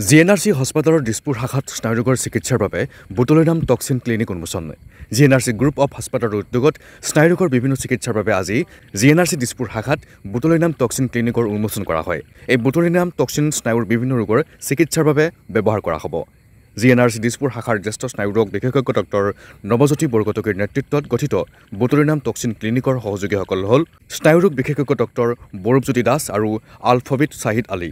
GNRC হস্পিটেলৰ দিছপুৰ শাখাত স্নায়ুৰোগৰ চিকিৎসাৰ বাবে বুটলিনাম টক্সিন ক্লিনিক উন্মোচন। জিএনআৰচি গ্ৰুপ অফ হস্পিটেলৰ উদ্যোগত স্নায়ুৰোগৰ বিভিন্ন চিকিৎসাৰ বাবে আজি জিএনআৰচি দিছপুৰ শাখাত বুটলিনাম টক্সিন ক্লিনিকৰ উন্মোচন কৰা হয়। এই বুটলিনাম টক্সিন স্নায়ুৰ বিভিন্ন ৰোগৰ চিকিৎসাৰ বাবে ব্যৱহাৰ কৰা হ'ব। জিএনআৰচি দিছপুৰ শাখাৰ জ্যেষ্ঠ স্নায়ুৰোগ বিশেষজ্ঞ ডক্টৰ নৱজ্যোতি বৰগোহাঞিৰ নেতৃত্বত গঠিত বুটলিনাম টক্সিন ক্লিনিকৰ সহযোগীসকল হ'ল স্নায়ুৰোগ বিশেষজ্ঞ ডক্টৰ বৰুপজ্যোতি দাস আৰু আলফবিদ শ্বাহিদ আলী।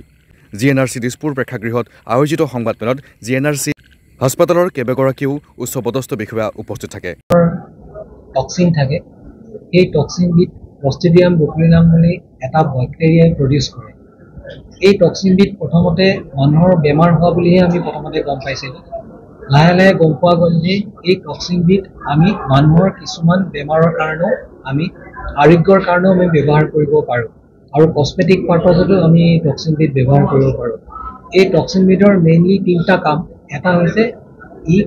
জিএনআৰচি দিছপুৰ প্ৰেক্ষাগৃহত আয়োজিত সংবাদমেলত জিএনআৰচি হস্পিটেলৰ কেইবাগৰাকীও উচ্চপদস্থ বিষয়া উপস্থিত থাকে। টক্সিন থাকে, এই টক্সিনবিধ ক্লষ্ট্ৰিডিয়াম বটুলিনাম বুলি এটা বেক্টেৰিয়াই প্ৰডিউচ কৰে। এই টক্সিনবিধ প্ৰথমতে মানুহৰ বেমাৰ হোৱা বুলিহে আমি প্ৰথমতে গম পাইছিলোঁ। লাহে লাহে গম পোৱা গ'ল যে এই টক্সিনবিধ আমি মানুহৰ কিছুমান বেমাৰৰ কাৰণেও আমি আৰোগ্যৰ কাৰণেও আমি ব্যৱহাৰ কৰিব পাৰোঁ আৰু কছমেটিক পাৰ্পাছতো আমি টক্সিনবিধ ব্যৱহাৰ কৰিব পাৰোঁ। এই টক্সিনবিধৰ মেইনলি তিনিটা কাম। এটা হৈছে ই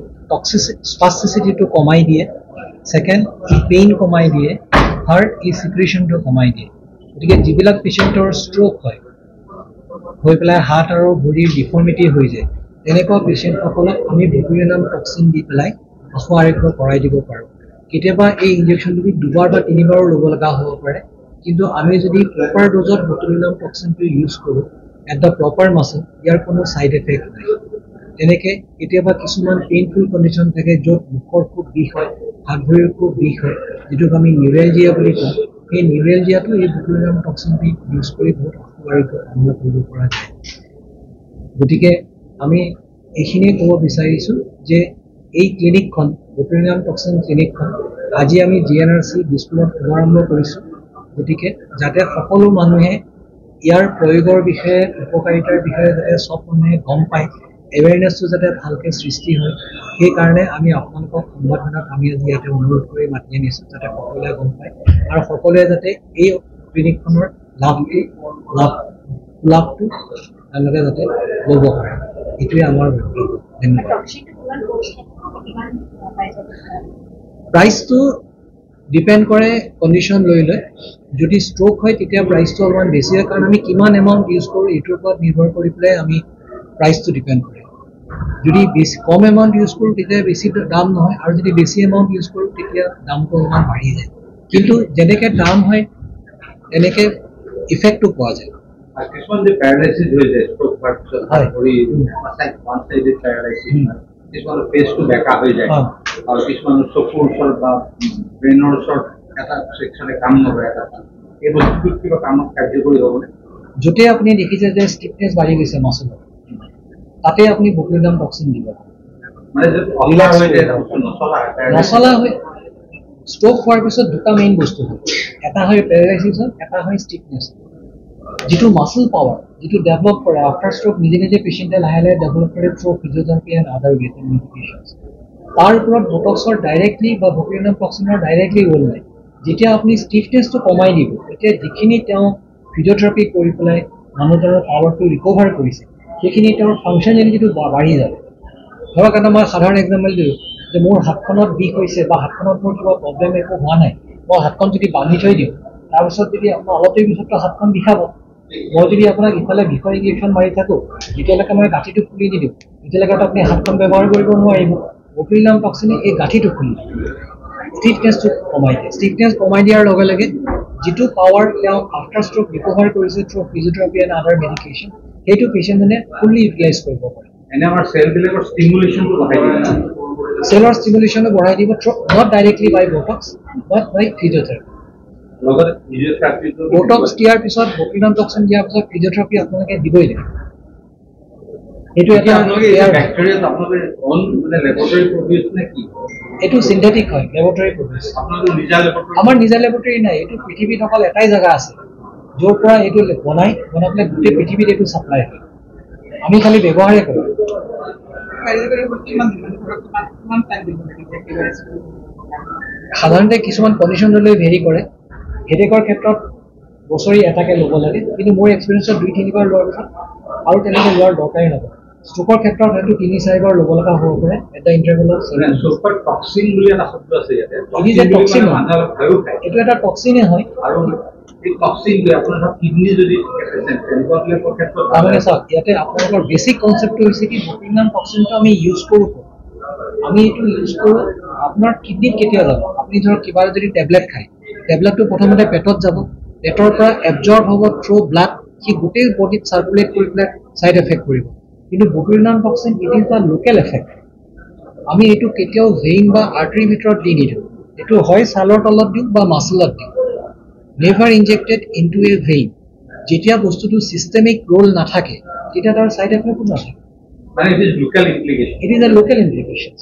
স্পাষ্টিচিটিটো কমাই দিয়ে, ছেকেণ্ড ই পেইন কমাই দিয়ে, থাৰ্ড ই চিক্ৰেশ্যনটো কমাই দিয়ে। গতিকে যিবিলাক পেচেণ্টৰ ষ্ট্ৰোক হয়, হৈ পেলাই হাত আৰু ভৰিৰ ডিফৰ্মিটি হৈ যায়, তেনেকুৱা পেচেণ্টসকলক আমি বটুলিনাম টক্সিন দি পেলাই আশু আৰোগ্য কৰাই দিব পাৰোঁ। কেতিয়াবা এই ইনজেকশ্যনটো দুবাৰ বা তিনিবাৰো ল'ব লগা হ'ব পাৰে, কিন্তু আমি যদি প্ৰপাৰ ড'জত বটুলিনাম টক্সিনটো ইউজ কৰোঁ এট দ্য প্ৰপাৰ মাছল, ইয়াৰ কোনো ছাইড এফেক্ট নাই। তেনেকৈ কেতিয়াবা কিছুমান পেইনফুল কণ্ডিশ্যন থাকে য'ত মুখৰ খুব বিষ হয়, হাত ভৰিৰ খুব বিষ হয়, যিটোক আমি নিউৰেলজিয়া বুলি কওঁ। সেই নিউৰেলজিয়াটো এই বটুলিনাম টক্সিনটো ইউজ কৰি বহুত আশু আৰোগ্য কামনা কৰিব পৰা যায়। গতিকে আমি এইখিনিয়ে ক'ব বিচাৰিছোঁ যে এই ক্লিনিকখন, বটুলিনাম টক্সিন ক্লিনিকখন আজি আমি জিএনআৰচি দিছপুৰত শুভাৰম্ভ কৰিছোঁ। গতিকে যাতে সকলো মানুহে ইয়াৰ প্ৰয়োগৰ বিষয়ে, উপকাৰিতাৰ বিষয়ে যাতে চব মানুহে গম পায়, এৱেৰনেছটো যাতে ভালকৈ সৃষ্টি হয়, সেইকাৰণে আমি আপোনালোকক সংবাদমেলত আমি আজি ইয়াতে অনুৰোধ কৰি মাতি আনিছোঁ যাতে সকলোৱে গম পায় আৰু সকলোৱে যাতে এই ক্লিনিকখনৰ লাভটো তেওঁলোকে যাতে ল'ব পাৰে। এইটোৱে আমাৰ বক্তব্য। ধন্যবাদ। প্ৰাইচটো ডিপেণ্ড কৰে কণ্ডিশ্যন লৈ লৈ। যদি ষ্ট্ৰোক হয় তেতিয়া প্ৰাইচটো অলপমান বেছি হয়, কাৰণ আমি কিমান এমাউণ্ট ইউজ কৰোঁ এইটোৰ ওপৰত নিৰ্ভৰ কৰি পেলাই আমি প্ৰাইচটো ডিপেণ্ড কৰে। যদি বেছি কম এমাউণ্ট ইউজ কৰোঁ তেতিয়া বেছি দাম নহয়, আৰু যদি বেছি এমাউণ্ট ইউজ কৰোঁ তেতিয়া দামটো অলপমান বাঢ়ি যায়। কিন্তু যেনেকৈ দাম হয় তেনেকৈ ইফেক্টটো পোৱা যায়। কিছুমান যে পেৰালাইচিছ হৈ যায় ষ্ট্ৰোক হোৱাৰ পিছত, ওৱান চাইডেড পেৰালাইচিছ, কিছুমানৰ ফেচটো বেকা হৈ যায় আৰু কিছুমানৰ চকুৰ ওচৰত বা ব্ৰেইনৰ ওচৰত এটা ছেকশ্যনে কাম নকৰে, এই বস্তুটোত কিবা কামত কাৰ্যকৰী হ'বনে? য'তেই আপুনি দেখিছে যে ষ্টিফনেছ বাঢ়ি গৈছে মাছলৰ, তাতে আপুনি বটুলিনাম টক্সিন দিব। মানে নচলা হয় ষ্ট্ৰোক হোৱাৰ পিছত দুটা মেইন বস্তু হয়, এটা হয় পেৰালাইচিছ, এটা হয় ষ্টিফনেছ। যিটো মাছল পাৱাৰ, যিটো ডেভেলপ কৰে আফটাৰ ষ্ট্ৰোক, নিজে নিজে পেচেণ্টে লাহে লাহে ডেভেলপ কৰে থ্ৰু ফিজিঅ'থেৰাপি এণ্ড আদাৰ মেডিকেশ্যনছ। তাৰ ওপৰত বটক্সৰ ডাইৰেক্টলি বা বটুলিনাম টক্সিনৰ ডাইৰেক্টলি ৰোল নাই। যেতিয়া আপুনি ষ্টিফনেছটো কমাই দিব, তেতিয়া যিখিনি তেওঁ ফিজিঅ'থেৰাপি কৰি পেলাই মানুহজনৰ পাৱাৰটো ৰিকভাৰ কৰিছে, সেইখিনি তেওঁৰ ফাংচনেলিটিটো বাঢ়ি যাব। ধৰক এটা মই সাধাৰণ এক্সাম্পল দিলোঁ যে মোৰ হাতখনত বিষ হৈছে বা হাতখনত মোৰ কিবা প্ৰব্লেম একো হোৱা নাই, মই হাতখন যদি বান্ধি থৈ দিওঁ, তাৰপিছত যদি আপোনাৰ অলপ দেৰি পিছততো হাতখন বিষাব। মই যদি আপোনাক ইফালে বিষৰ ইনজেকশ্যন মাৰি থাকোঁ, যেতিয়ালৈকে মই গাঁঠিটো খুলি নিদিওঁ তেতিয়ালৈকেতো আপুনি হাতখন ব্যৱহাৰ কৰিব নোৱাৰিব। বটুলিনাম টক্সিনে এই গাঁঠিটো খুলি ষ্টিফনেছটো কমাই দিয়ে। ষ্টিফনেছ কমাই দিয়াৰ লগে লগে যিটো পাৱাৰ তেওঁ আফটাৰ ষ্ট্ৰোক ৰিকভাৰ কৰিছে through physiotherapy and other medication, সেইটো পেচেণ্টজনে ফুল্লি ইউটিলাইজ কৰিব পাৰে। এনে আমাৰ চেলবিলাকৰ ষ্টিমুলেশ্যনটো বঢ়াই দিয়ে, চেলৰ ষ্টিমুলেশ্যনটো বঢ়াই দিব, not directly by Botox but by physiotherapy. Botox দিয়াৰ পিছত, বটুলিনাম টক্সিন দিয়াৰ পিছত ফিজিঅ'থেৰাপি আপোনালোকে দিবই লাগিব। এইটো এটা এইটো চিন্থেটিক হয়, লেবৰেটৰী প্ৰডিউচ। আমাৰ নিজা লেবৰেটৰী নাই, এইটো পৃথিৱীত অকল এটাই জেগা আছে য'ৰ পৰা এইটো বনাই পেলাই গোটেই পৃথিৱীত এইটো ছাপ্লাই হয়। আমি খালি ব্যৱহাৰেই কৰোঁ। সাধাৰণতে কিছুমান কণ্ডিশ্যনলৈ ভেৰি কৰে। হেডেকৰ ক্ষেত্ৰত বছৰি এটাকে ল'ব লাগে, কিন্তু মোৰ এক্সপিৰিয়েঞ্চত 2-3 বাৰ লোৱাৰ পিছত আৰু তেনেকৈ লোৱাৰ দৰকাৰেই নপৰে। ষ্ট্ৰোকৰ ক্ষেত্ৰত হয়তো 3-4 বাৰ ল'ব লগা হ'ব পাৰে এটা ইণ্টাৰভেলত। টক্সিন বুলি এটা শব্দ আছে ইয়াতে, এইটো এটা টক্সিনে হয়। এই টক্সিনটো আপোনাৰ কিডনি যদি তেনেকুৱাবিলাকৰ ক্ষেত্ৰত তাৰমানে চাওক ইয়াতে আপোনালোকৰ বেছিক কনচেপ্টটো হৈছে কি বটুলিনাম টক্সিনটো আমি ইউজ কৰোঁ আমি এইটো ইউজ কৰোঁ আপোনাৰ কিডনিত কেতিয়া যাব আপুনি ধৰক কিবা যদি টেবলেট খায় টেবলেটটো প্ৰথমতে পেটত যাব পেটৰ পৰা এবজৰ্ব হ'ব থ্ৰু ব্লাড সি গোটেই বডিত চাৰ্কুলেট কৰি পেলাই ছাইড এফেক্ট কৰিব কিন্তু botulinum toxin it is the local effect আমি এইটো কেতিয়াও ভেইন বা আৰ্টাৰীৰ ভিতৰত দি নিদিওঁ এইটো হয় ছালৰ তলত দিওঁ বা মাচলত দিওঁ never injected into a vein যেতিয়া বস্তুটো চিষ্টেমিক ৰোল নাথাকে তেতিয়া তাৰ ছাইড এফেক্টটো নাথাকে মানে it is local implication it is a local ইমপ্লিকেশ্যন